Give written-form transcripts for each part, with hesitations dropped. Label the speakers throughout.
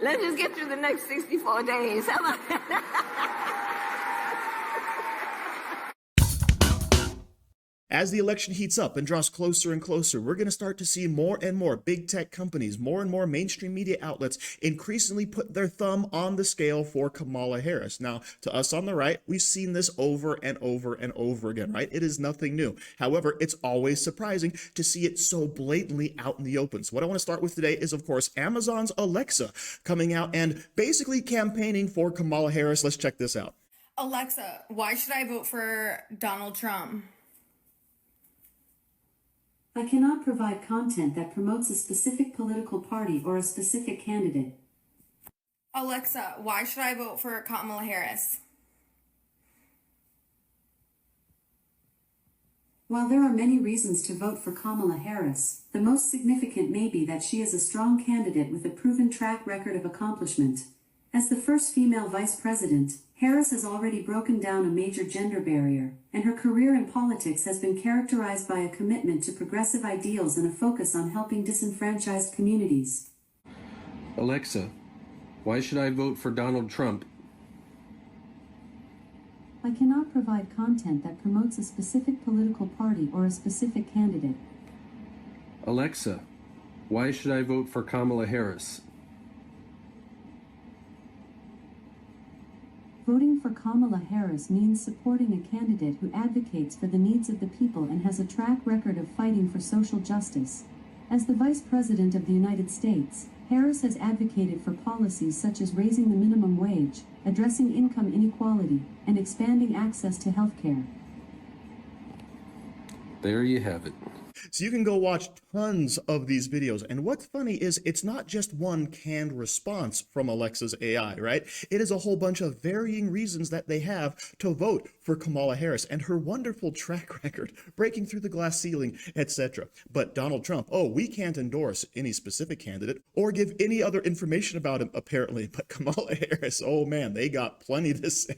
Speaker 1: Let's just get through the next 64 days. How about
Speaker 2: As the election heats up and draws closer and closer, we're going to start to see more and more big tech companies, more and more mainstream media outlets increasingly put their thumb on the scale for Kamala Harris. Now, to us on the right, we've seen this over and over and over again, right? It is nothing new. However, it's always surprising to see it so blatantly out in the open. So what I want to start with today is, of course, Amazon's Alexa coming out and basically campaigning for Kamala Harris. Let's check this out.
Speaker 3: Alexa, why should I vote for Donald Trump?
Speaker 4: I cannot provide content that promotes a specific political party or a specific candidate.
Speaker 3: Alexa, why should I vote for Kamala Harris?
Speaker 4: While there are many reasons to vote for Kamala Harris, the most significant may be that she is a strong candidate with a proven track record of accomplishment. As the first female vice president, Harris has already broken down a major gender barrier, and her career in politics has been characterized by a commitment to progressive ideals and a focus on helping disenfranchised communities.
Speaker 5: Alexa, why should I vote for Donald Trump?
Speaker 4: I cannot provide content that promotes a specific political party or a specific candidate.
Speaker 5: Alexa, why should I vote for Kamala Harris?
Speaker 4: Voting for Kamala Harris means supporting a candidate who advocates for the needs of the people and has a track record of fighting for social justice. As the Vice President of the United States, Harris has advocated for policies such as raising the minimum wage, addressing income inequality, and expanding access to health care.
Speaker 5: There you have it.
Speaker 2: So you can go watch tons of these videos. And what's funny is it's not just one canned response from Alexa's AI, right? It is a whole bunch of varying reasons that they have to vote for Kamala Harris and her wonderful track record, breaking through the glass ceiling, etc. But Donald Trump, oh, we can't endorse any specific candidate or give any other information about him, apparently. But Kamala Harris, oh man, they got plenty to say.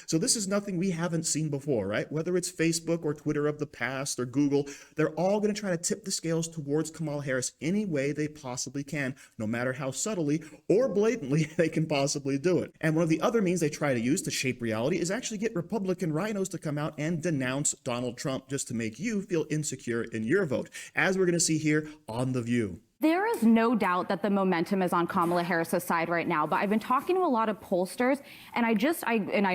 Speaker 2: So this is nothing we haven't seen before, right? Whether it's Facebook or Twitter of the past or Google, they're all going to try to tip the scales towards Kamala Harris any way they possibly can, no matter how subtly or blatantly they can possibly do it. And one of the other means they try to use to shape reality is actually get Republican rhinos to come out and denounce Donald Trump just to make you feel insecure in your vote, as we're going to see here on The View.
Speaker 6: There is no doubt that the momentum is on Kamala Harris's side right now, but I've been talking to a lot of pollsters, and I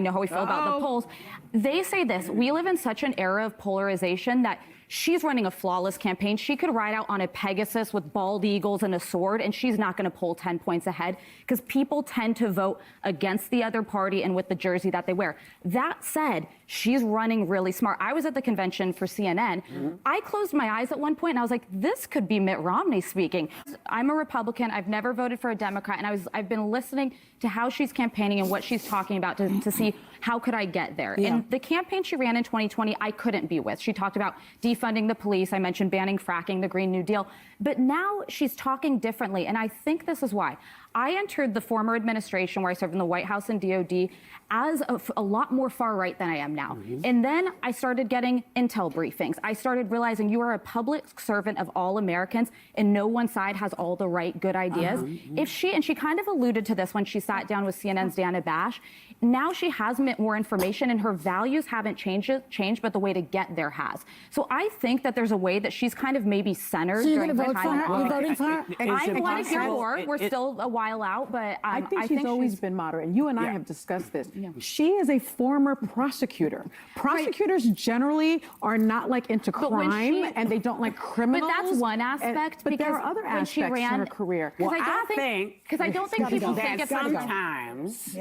Speaker 6: know how we feel about the polls. They say this: we live in such an era of polarization that she's running a flawless campaign. She could ride out on a Pegasus with bald eagles and a sword, and she's not going to pull 10 points ahead because people tend to vote against the other party and with the jersey that they wear. That said, she's running really smart. I was at the convention for CNN. I closed my eyes at one point and I was like, this could be Mitt Romney speaking. I'm a Republican. I've never voted for a Democrat, and I've been listening to how she's campaigning and what she's talking about to see how could I get there. Yeah. And the campaign she ran in 2020, I couldn't be with. She talked about defunding the police. I mentioned banning fracking, the Green New Deal. But now she's talking differently, and I think this is why. I entered the former administration where I served in the White House and DOD as a lot more far right than I am now. And then I started getting intel briefings. I started realizing you are a public servant of all Americans and no one side has all the right good ideas. If she, and she kind of alluded to this when she sat down with CNN's Dana Bash, now she has more information and her values haven't changed, but the way to get there has. So I think that there's a way that she's kind of maybe centered.
Speaker 7: So you're going to vote for her? You're voting for her?
Speaker 6: I want to hear more. We're still a while out, but
Speaker 7: I think she's always been moderate. And you and I have discussed this. She is a former prosecutor. Prosecutors generally are not like into crime and they don't like criminals.
Speaker 6: But that's one aspect.
Speaker 7: But there are other aspects to her career.
Speaker 8: Well, I think
Speaker 6: people
Speaker 8: that sometimes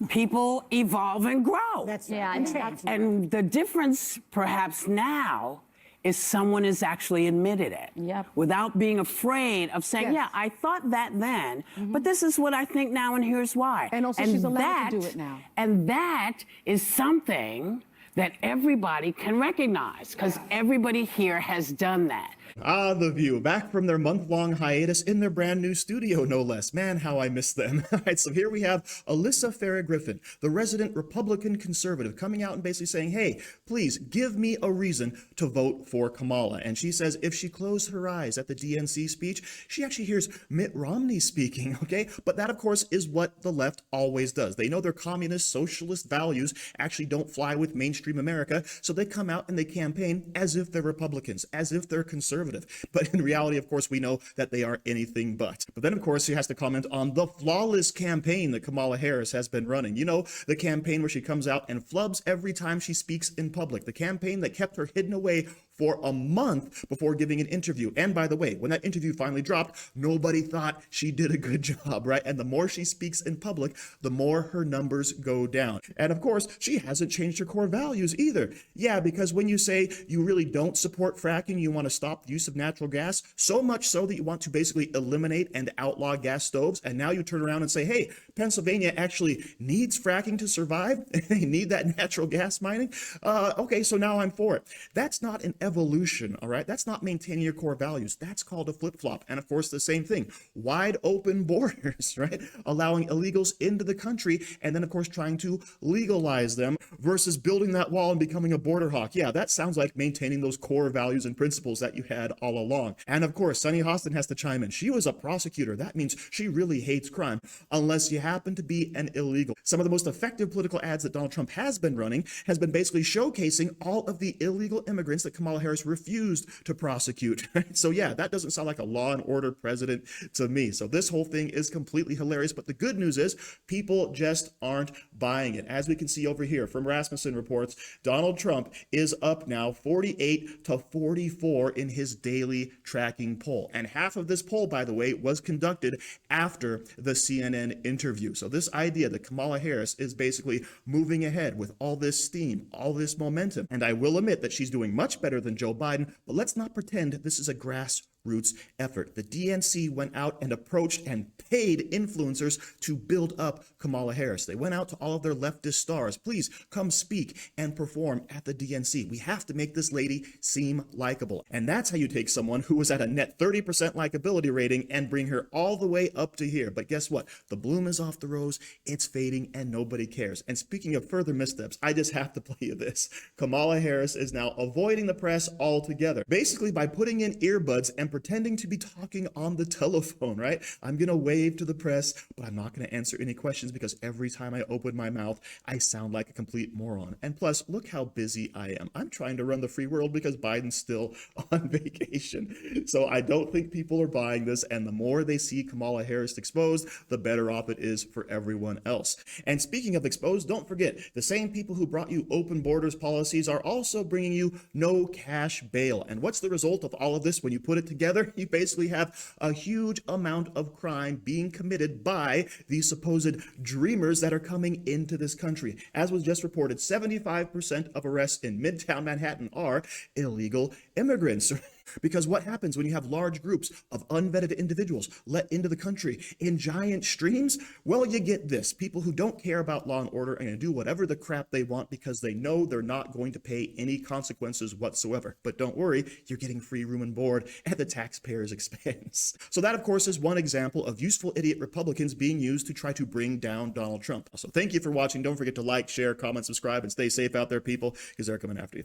Speaker 8: people evolve and grow. And the difference perhaps now is someone has actually admitted it without being afraid of saying, yeah, I thought that then, but this is what I think now and here's why.
Speaker 7: And also she's allowed to do it now.
Speaker 8: And that is something that everybody can recognize because everybody here has done that.
Speaker 2: Ah, The View, back from their month-long hiatus in their brand new studio, no less. Man, how I miss them. All right, so here we have Alyssa Farah Griffin, the resident Republican conservative, coming out and basically saying, hey, please give me a reason to vote for Kamala. And she says if she closed her eyes at the DNC speech, she actually hears Mitt Romney speaking, okay? But that, of course, is what the left always does. They know their communist, socialist values actually don't fly with mainstream America, so they come out and they campaign as if they're Republicans, as if they're conservative. But in reality, of course, we know that they are anything but. But then, of course, she has to comment on the flawless campaign that Kamala Harris has been running. You know, the campaign where she comes out and flubs every time she speaks in public. The campaign that kept her hidden away for a month before giving an interview. And by the way, when that interview finally dropped, nobody thought she did a good job, right? And the more she speaks in public, the more her numbers go down. And of course, she hasn't changed her core values either. Yeah, because when you say you really don't support fracking, you want to stop the use of natural gas, so much so that you want to basically eliminate and outlaw gas stoves, and now you turn around and say, hey, Pennsylvania actually needs fracking to survive, and they need that natural gas mining. Okay, so now I'm for it. That's not an evolution, all right? That's not maintaining your core values. That's called a flip-flop. And of course, the same thing, wide open borders, right? Allowing illegals into the country, and then of course trying to legalize them versus building that wall and becoming a border hawk. Yeah, that sounds like maintaining those core values and principles that you had all along. And of course, Sunny Hostin has to chime in. She was a prosecutor. That means she really hates crime, unless you happen to be an illegal. Some of the most effective political ads that Donald Trump has been running has been basically showcasing all of the illegal immigrants that Kamala Harris refused to prosecute. So yeah, that doesn't sound like a law and order president to me. So this whole thing is completely hilarious. But the good news is people just aren't buying it. As we can see over here from Rasmussen reports, Donald Trump is up now 48 to 44 in his daily tracking poll. And half of this poll, by the way, was conducted after the CNN interview. So this idea that Kamala Harris is basically moving ahead with all this steam, all this momentum. And I will admit that she's doing much better than Joe Biden, but let's not pretend this is a grassroots effort. The DNC went out and approached and paid influencers to build up Kamala Harris. They went out to all of their leftist stars. Please come speak and perform at the DNC. We have to make this lady seem likable. And that's how you take someone who was at a net 30% likability rating and bring her all the way up to here. But guess what? The bloom is off the rose, it's fading, and nobody cares. And speaking of further missteps, I just have to play you this. Kamala Harris is now avoiding the press altogether, basically by putting in earbuds and pretending to be talking on the telephone, right? I'm gonna wave to the press, but I'm not gonna answer any questions because every time I open my mouth, I sound like a complete moron. And plus, look how busy I am. I'm trying to run the free world because Biden's still on vacation. So I don't think people are buying this, and the more they see Kamala Harris exposed, the better off it is for everyone else. And speaking of exposed, don't forget, the same people who brought you open borders policies are also bringing you no cash bail. And what's the result of all of this when you put it together? You basically have a huge amount of crime being committed by these supposed dreamers that are coming into this country. As was just reported, 75% of arrests in Midtown Manhattan are illegal immigrants. Because what happens when you have large groups of unvetted individuals let into the country in giant streams? Well, you get this. People who don't care about law and order are going to do whatever the crap they want because they know they're not going to pay any consequences whatsoever. But don't worry, you're getting free room and board at the taxpayer's expense. So that, of course, is one example of useful idiot Republicans being used to try to bring down Donald Trump. So thank you for watching. Don't forget to like, share, comment, subscribe, and stay safe out there, people, because they're coming after you.